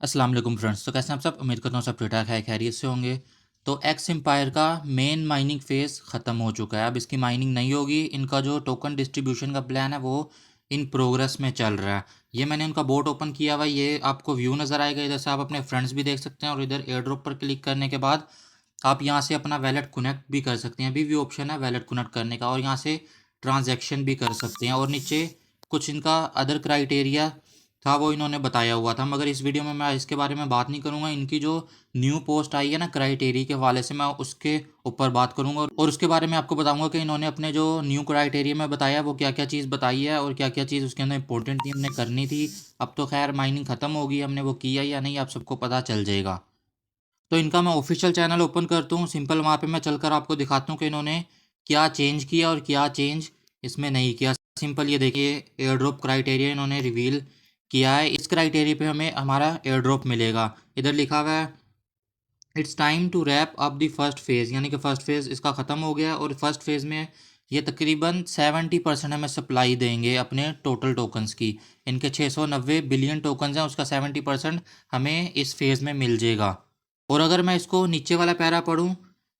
अस्सलाम वालेकुम फ्रेंड्स। तो कैसे हैं आप सब? उम्मीद करता हूँ सब ठीक ठाक है, खैरियत से होंगे। तो एक्स एम्पायर का मेन माइनिंग फेज़ ख़त्म हो चुका है। अब इसकी माइनिंग नहीं होगी। इनका जो टोकन डिस्ट्रीब्यूशन का प्लान है वो इन प्रोग्रेस में चल रहा है। ये मैंने उनका बोट ओपन किया हुआ है। ये आपको व्यू नज़र आएगा। इधर से आप अपने फ्रेंड्स भी देख सकते हैं और इधर एयर ड्रॉप पर क्लिक करने के बाद आप यहाँ से अपना वैलेट कनेक्ट भी कर सकते हैं। अभी भी ऑप्शन है वैलेट कनेक्ट करने का और यहाँ से ट्रांजैक्शन भी कर सकते हैं। और नीचे कुछ इनका अदर क्राइटेरिया था वो इन्होंने बताया हुआ था, मगर इस वीडियो में मैं इसके बारे में बात नहीं करूंगा। इनकी जो न्यू पोस्ट आई है ना क्राइटेरिया के हवाले से, मैं उसके ऊपर बात करूंगा और उसके बारे में आपको बताऊंगा कि इन्होंने अपने जो न्यू क्राइटेरिया में बताया वो क्या क्या चीज़ बताई है और क्या क्या चीज़ उसके अंदर इंपॉर्टेंट थी, हमने करनी थी। अब तो खैर माइनिंग ख़त्म होगी, हमने वो किया या नहीं आप सबको पता चल जाएगा। तो इनका मैं ऑफिशियल चैनल ओपन करता हूँ सिंपल, वहाँ पे मैं चलकर आपको दिखाता हूँ कि इन्होंने क्या चेंज किया और क्या चेंज इसमें नहीं किया। सिंपल ये देखिए, एयर ड्रॉप क्राइटेरिया इन्होंने रिवील किया है। इस क्राइटेरिया पे हमें हमारा एयर ड्रॉप मिलेगा। इधर लिखा हुआ है it's time to wrap up the first phase, यानी कि फ़र्स्ट फेज़ इसका ख़त्म हो गया और फर्स्ट फेज़ में ये तकरीबन 70% हमें सप्लाई देंगे अपने टोटल टोकन्स की। इनके 690 बिलियन टोकन्स हैं, उसका 70% हमें इस फेज़ में मिल जाएगा। और अगर मैं इसको नीचे वाला पैरा पढूँ,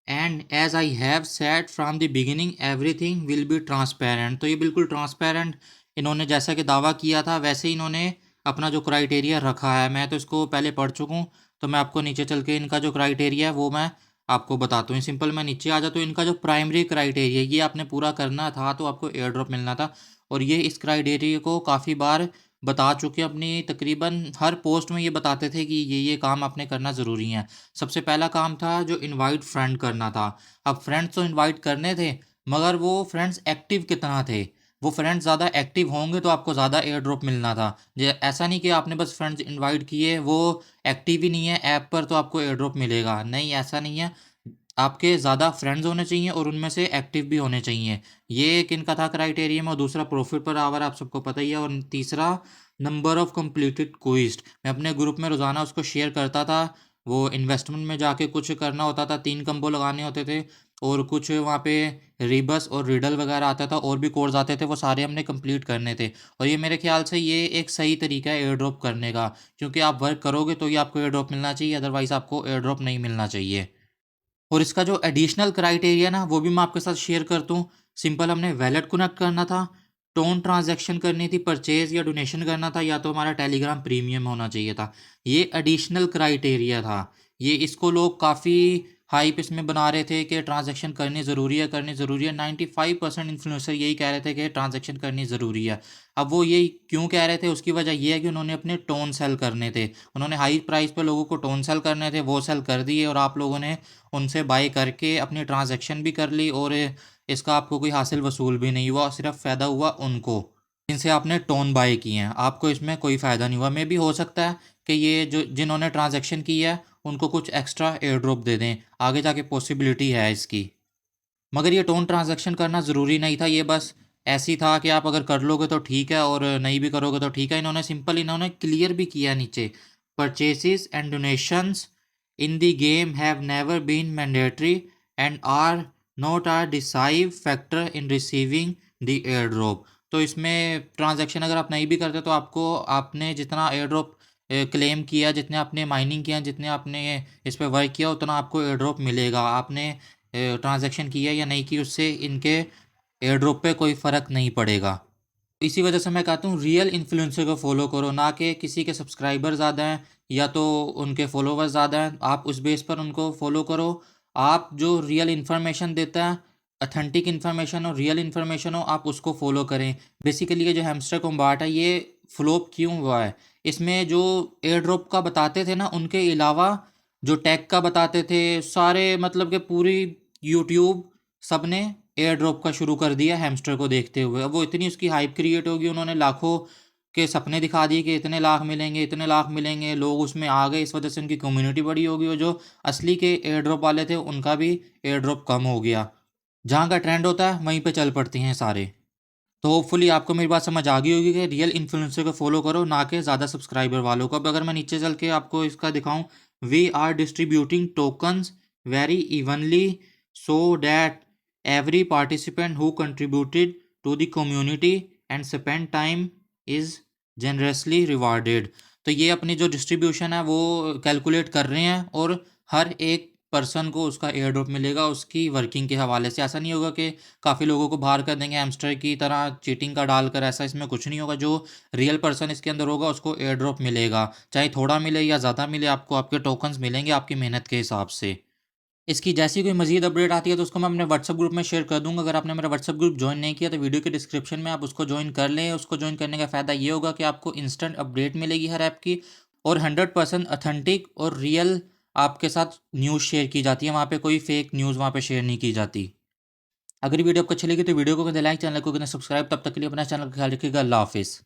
and as I have said from the beginning everything will be transparent, तो ये बिल्कुल ट्रांसपेरेंट इन्होंने जैसा कि दावा किया था वैसे ही इन्होंने अपना जो क्राइटेरिया रखा है। मैं तो इसको पहले पढ़ चुका हूँ, तो मैं आपको नीचे चल के इनका जो क्राइटेरिया है वो मैं आपको बताता हूँ। सिंपल मैं नीचे आ जाता हूँ। इनका जो प्राइमरी क्राइटेरिया ये आपने पूरा करना था तो आपको एयर ड्रॉप मिलना था, और ये इस क्राइटेरिया को काफ़ी बार बता चुके हैं। अपनी तकरीबन हर पोस्ट में ये बताते थे कि ये काम आपने करना ज़रूरी है। सबसे पहला काम था जो इनवाइट फ्रेंड करना था। अब फ्रेंड्स तो इनवाइट करने थे, मगर वो फ्रेंड्स एक्टिव कितना थे। वो फ्रेंड्स ज़्यादा एक्टिव होंगे तो आपको ज़्यादा एयर ड्रॉप मिलना था। जे ऐसा नहीं कि आपने बस फ्रेंड्स इनवाइट किए, वो एक्टिव ही नहीं है ऐप पर तो आपको एयर ड्रॉप मिलेगा, नहीं ऐसा नहीं है। आपके ज़्यादा फ्रेंड्स होने चाहिए और उनमें से एक्टिव भी होने चाहिए। ये एक इनका था क्राइटेरिया में। और दूसरा प्रॉफिट पर आवर आप सबको पता ही है। और तीसरा नंबर ऑफ कंप्लीटेड क्विस्ट, मैं अपने ग्रुप में रोज़ाना उसको शेयर करता था। वो इन्वेस्टमेंट में जाके कुछ करना होता था, 3 कंबो लगाने होते थे और कुछ वहाँ पे रिबस और रिडल वगैरह आता था और भी कोड्स आते थे, वो सारे हमने कंप्लीट करने थे। और ये मेरे ख्याल से ये एक सही तरीका है एयर ड्रॉप करने का, क्योंकि आप वर्क करोगे तो ही आपको एयर ड्रॉप मिलना चाहिए, अदरवाइज़ आपको एयर ड्रॉप नहीं मिलना चाहिए। और इसका जो एडिशनल क्राइटेरिया ना वो भी मैं आपके साथ शेयर करता हूँ। सिंपल हमने वैलेट कनेक्ट करना था, टोन ट्रांजैक्शन करनी थी, परचेज या डोनेशन करना था, या तो हमारा टेलीग्राम प्रीमियम होना चाहिए था। ये एडिशनल क्राइटेरिया था। ये इसको लोग काफ़ी हाइप इसमें बना रहे थे कि ट्रांजैक्शन करनी ज़रूरी है, करनी ज़रूरी है। 95% इन्फ्लुएंसर यही कह रहे थे कि ट्रांजैक्शन करनी ज़रूरी है। अब वो ये क्यों कह रहे थे, उसकी वजह ये है कि उन्होंने अपने टोन सेल करने थे। उन्होंने हाई प्राइस पे लोगों को टोन सेल करने थे, वो सेल कर दिए और आप लोगों ने उनसे बाय करके अपनी ट्रांजैक्शन भी कर ली और इसका आपको कोई हासिल वसूल भी नहीं हुआ, सिर्फ फ़ायदा हुआ उनको जिनसे आपने टोन बाय किए हैं। आपको इसमें कोई फ़ायदा नहीं हुआ। मे भी हो सकता है कि ये जो जिन्होंने ट्रांजैक्शन की है उनको कुछ एक्स्ट्रा एयर ड्रॉप दे दें, आगे जाके पॉसिबिलिटी है इसकी। मगर ये टोन ट्रांजैक्शन करना ज़रूरी नहीं था, ये बस ऐसी था कि आप अगर कर लोगे तो ठीक है और नहीं भी करोगे तो ठीक है। इन्होंने क्लियर भी किया नीचे, purchases and donations in the game have never been mandatory and are not are decisive factor in receiving the air drop. तो इसमें ट्रांजैक्शन अगर आप नहीं भी करते तो आपको आपने जितना एयर ड्रॉप क्लेम किया, जितने आपने माइनिंग किया, जितने आपने इस पे वर्क किया, उतना आपको एयर ड्रॉप मिलेगा। आपने ट्रांजैक्शन की है या नहीं की, उससे इनके एयर ड्रॉप पे कोई फ़र्क नहीं पड़ेगा। इसी वजह से मैं कहता हूँ रियल इन्फ्लुएंसर को फॉलो करो, ना कि किसी के सब्सक्राइबर ज़्यादा हैं या तो उनके फॉलोवर्स ज़्यादा हैं, आप उस बेस पर उनको फॉलो करो। आप जो रियल इन्फॉर्मेशन देता है, अथेंटिक इन्फॉर्मेशन हो, रियल इन्फॉर्मेशन हो, आप उसको फॉलो करें। बेसिकली ये जो हैमस्टर कॉम्बाट है ये फ्लॉप क्यों हुआ है, इसमें जो एयर ड्रॉप का बताते थे ना उनके अलावा जो टेक का बताते थे सारे, मतलब कि पूरी यूट्यूब सब ने एयर ड्रॉप का शुरू कर दिया हैमस्टर को देखते हुए। अब वो इतनी उसकी हाइप क्रिएट होगी, उन्होंने लाखों के सपने दिखा दिए कि इतने लाख मिलेंगे, इतने लाख मिलेंगे, लोग उसमें आ गए, इस वजह से उनकी कम्युनिटी बड़ी होगी और जो असली के एयर ड्रॉप वाले थे उनका भी एयर ड्रॉप कम हो गया। जहाँ का ट्रेंड होता है वहीं पे चल पड़ती हैं सारे। तो होपफुली आपको मेरी बात समझ आ गई होगी कि रियल इन्फ्लुएंसर को फॉलो करो, ना कि ज़्यादा सब्सक्राइबर वालों को। अब अगर मैं नीचे चल के आपको इसका दिखाऊं, we are distributing tokens very evenly so that every participant who contributed to the community and spend time is generously rewarded. तो ये अपनी जो डिस्ट्रीब्यूशन है वो कैलकुलेट कर रहे हैं और हर एक पर्सन को उसका एयर ड्रॉप मिलेगा उसकी वर्किंग के हवाले से। ऐसा नहीं होगा कि काफ़ी लोगों को बाहर कर देंगे हैमस्टर की तरह चीटिंग का डालकर, ऐसा इसमें कुछ नहीं होगा। जो रियल पर्सन इसके अंदर होगा उसको एयर ड्रॉप मिलेगा, चाहे थोड़ा मिले या ज़्यादा मिले, आपको आपके टोकन्स मिलेंगे आपकी मेहनत के हिसाब से। इसकी जैसी कोई मज़ीद अपडेट आती है तो उसको मैं अपने व्हाट्सएप ग्रुप में शेयर कर दूँगा। अगर आपने मेरा व्हाट्सएप ग्रुप जॉइन नहीं किया तो वीडियो के डिस्क्रिप्शन में आप उसको जॉइन कर लें। उसको जॉइन करने का फ़ायदा ये होगा कि आपको इंस्टेंट अपडेट मिलेगी हर ऐप की, और 100% ऑथेंटिक और रियल आपके साथ न्यूज़ शेयर की जाती है। वहाँ पे कोई फेक न्यूज़ वहाँ पे शेयर नहीं की जाती। अगर वीडियो आपको अच्छी लगी तो वीडियो को लाइक, चैनल को सब्सक्राइब। तब तक के लिए अपना चैनल का ख्याल रखिएगा। अल्लाह हाफिज़।